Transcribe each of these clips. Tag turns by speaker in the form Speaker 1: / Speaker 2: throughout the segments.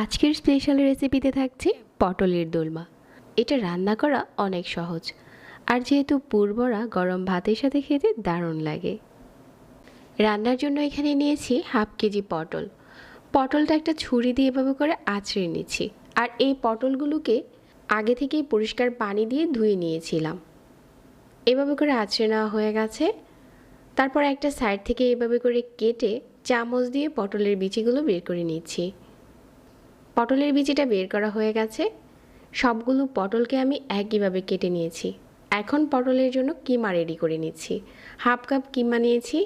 Speaker 1: আজকের স্পেশাল রেসিপিতে থাকছে পটলের দোলমা। এটা রান্না করা অনেক সহজ, আর যেহেতু পুরবড়া গরম ভাতের সাথে খেতে দারুণ লাগে। রান্নার জন্য এখানে নিয়েছি হাফ কেজি পটল। পটলটা একটা ছুরি দিয়ে এভাবে করে আঁচড়ে নিচ্ছি, আর এই পটলগুলোকে আগে থেকেই পরিষ্কার পানি দিয়ে ধুয়ে নিয়েছিলাম। এভাবে করে আঁচড়ে নেওয়া হয়ে গেছে। তারপর একটা সাইড থেকে এভাবে করে কেটে চামচ দিয়ে পটলের বিচিগুলো বের করে নিচ্ছি। পটলের বিচিটা বের করা হয়ে গেছে। সবগুলো পটলকে আমি একইভাবে কেটে নিয়েছি। এখন পটলের জন্য কিমা রেডি করে নিচ্ছি। হাফ কাপ কিমা নিয়েছি,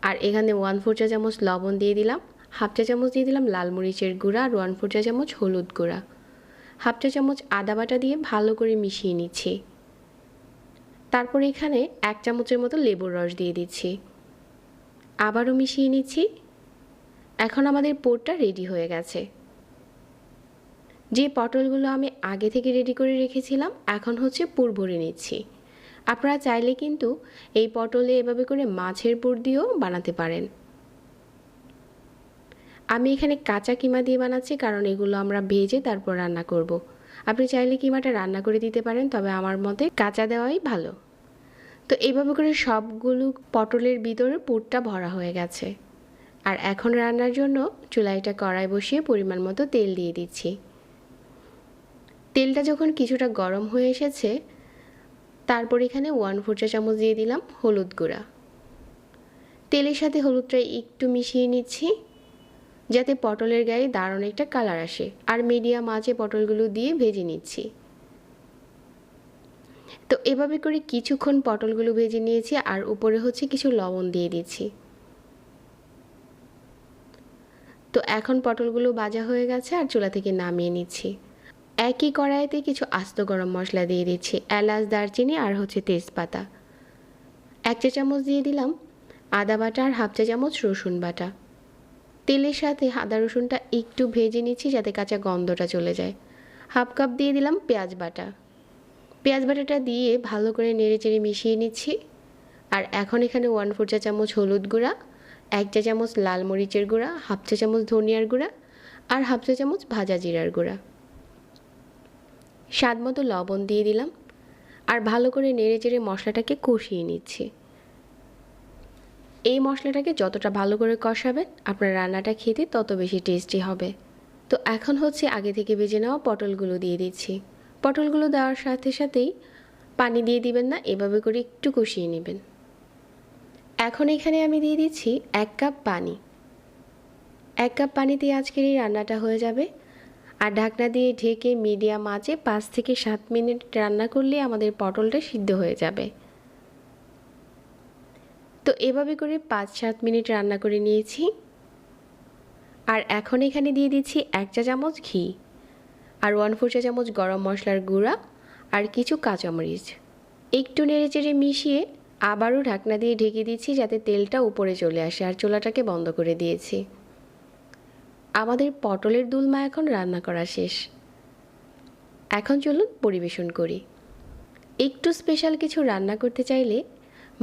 Speaker 1: আর এখানে 1/4 চা চামচ লবণ দিয়ে দিলাম, হাফ চা চামচ দিয়ে দিলাম লাল মরিচের গুঁড়া, আর 1/4 চা চামচ হলুদ গুঁড়া, হাফ চা চামচ আদা বাটা দিয়ে ভালো করে মিশিয়ে নিচ্ছি। তারপর এখানে 1 চামচের মতো লেবুর রস দিয়ে দিচ্ছি, আবারও মিশিয়ে নিচ্ছি। এখন আমাদের পুরটা রেডি হয়ে গেছে। যে পটলগুলো আমি আগে থেকে রেডি করে রেখেছিলাম, এখন হচ্ছে পুর ভরে নিচ্ছি। আপনারা চাইলে কিন্তু এই পটলে এভাবে করে মাছের পুর দিয়েও বানাতে পারেন। আমি এখানে কাঁচা কিমা দিয়ে বানাচ্ছি, কারণ এগুলো আমরা ভেজে তারপর রান্না করব। আপনি চাইলে কিমাটা রান্না করে দিতে পারেন, তবে আমার মতে কাঁচা দেওয়াই ভালো। তো এইভাবে করে সবগুলো পটলের ভিতরে পুরটা ভরা হয়ে গেছে। আর এখন রান্নার জন্য চুলায় একটা কড়াই বসিয়ে পরিমাণ মতো তেল দিয়ে দিচ্ছি। তেলটা যখন কিছুটা গরম হয়ে এসেছে, তারপর এখানে 1/4 চা চামচ দিয়ে দিলাম হলুদ গুঁড়া। তেলের সাথে হলুদটা একটু মিশিয়ে নিচ্ছি, যাতে পটলের গায়ে দারুণ একটা কালার আসে। আর মিডিয়াম আঁচে পটলগুলো দিয়ে ভেজে নিচ্ছি। তো এভাবে করে কিছুক্ষণ পটলগুলো ভেজে নিয়েছি, আর উপরে হচ্ছে কিছু লবণ দিয়ে দিচ্ছি। তো এখন পটলগুলো ভাজা হয়ে গেছে, আর চুলা থেকে নামিয়ে নিচ্ছি। একই কড়াইতে কিছু আস্ত গরম মশলা দিয়ে দিচ্ছি, এলাচ, দারচিনি আর হচ্ছে তেজপাতা। 1 চা চামচ দিয়ে দিলাম আদা বাটা, আর হাফ চা চামচ রসুন বাটা। তেলের সাথে আদা রসুনটা একটু ভেজে নিচ্ছি, যাতে কাঁচা গন্ধটা চলে যায়। হাফ কাপ দিয়ে দিলাম পেঁয়াজ বাটা। পেঁয়াজ বাটাটা দিয়ে ভালো করে নেড়েচেড়ে মিশিয়ে নিচ্ছি। আর এখন এখানে 1/4 চা চামচ হলুদ গুঁড়া, 1 চা চামচ লাল মরিচের গুঁড়া, হাফ চা চামচ ধনিয়ার গুঁড়া, আর হাফ চা চামচ ভাজা জিরার গুঁড়া, স্বাদ মতো লবণ দিয়ে দিলাম। আর ভালো করে নেড়েচেড়ে মশলাটাকে কষিয়ে নিচ্ছি। এই মশলাটাকে যতটা ভালো করে কষাবেন, আপনার রান্নাটা খেতে তত বেশি টেস্টি হবে। তো এখন হচ্ছে আগে থেকে ভেজে নেওয়া পটলগুলো দিয়ে দিচ্ছি। পটলগুলো দেওয়ার সাথে সাথেই পানি দিয়ে দিবেন না, এভাবে করে একটু কষিয়ে নেবেন। এখন এখানে আমি দিয়ে দিচ্ছি 1 কাপ পানি। 1 কাপ পানিতে আজকের এই রান্নাটা হয়ে যাবে। আর ঢাকনা দিয়ে ঢেকে মিডিয়াম আঁচে 5 থেকে 7 মিনিট রান্না করলে আমাদের পটলটা সিদ্ধ হয়ে যাবে। তো এভাবে করে 5-7 মিনিট রান্না করে নিয়েছি। আর এখন এখানে দিয়ে দিচ্ছি 1 চা চামচ ঘি, আর 1/4 চা চামচ গরম মশলার গুঁড়া, আর কিছু কাঁচামরিচ। একটু নেড়েচেড়ে মিশিয়ে আবারও ঢাকনা দিয়ে ঢেকে দিচ্ছি, যাতে তেলটা উপরে চলে আসে, আর চুলাটাকে বন্ধ করে দিয়েছি। আমাদের পটলের দোলমা এখন রান্না করা শেষ। এখন চলুন পরিবেশন করি। একটু স্পেশাল কিছু রান্না করতে চাইলে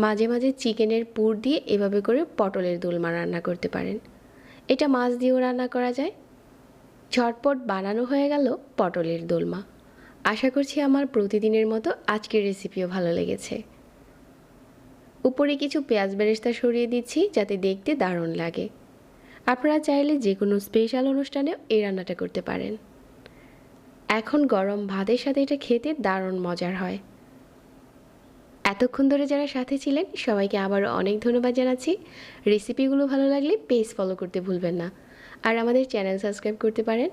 Speaker 1: মাঝে মাঝে চিকেনের পুর দিয়ে এভাবে করে পটলের দোলমা রান্না করতে পারেন। এটা মাছ দিয়েও রান্না করা যায়। ঝটপট বানানো হয়ে গেল পটলের দোলমা। আশা করছি আমার প্রতিদিনের মতো আজকের রেসিপিও ভালো লেগেছে। উপরে কিছু পেঁয়াজ বেরেস্তা সরিয়ে দিচ্ছি, যাতে দেখতে দারুণ লাগে। আপনারা চাইলে যে কোনো স্পেশাল অনুষ্ঠানেও এই রান্নাটা করতে পারেন। এখন গরম ভাতের সাথে এটা খেতে দারুণ মজার হয়। এতক্ষণ ধরে যারা সাথে ছিলেন সবাইকে আবারও অনেক ধন্যবাদ জানাচ্ছি। রেসিপিগুলো ভালো লাগলে পেজ ফলো করতে ভুলবেন না, আর আমাদের চ্যানেল সাবস্ক্রাইব করতে পারেন।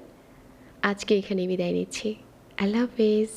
Speaker 1: আজকে এখানেই বিদায় নিচ্ছি। আল্লাহ হাফেজ।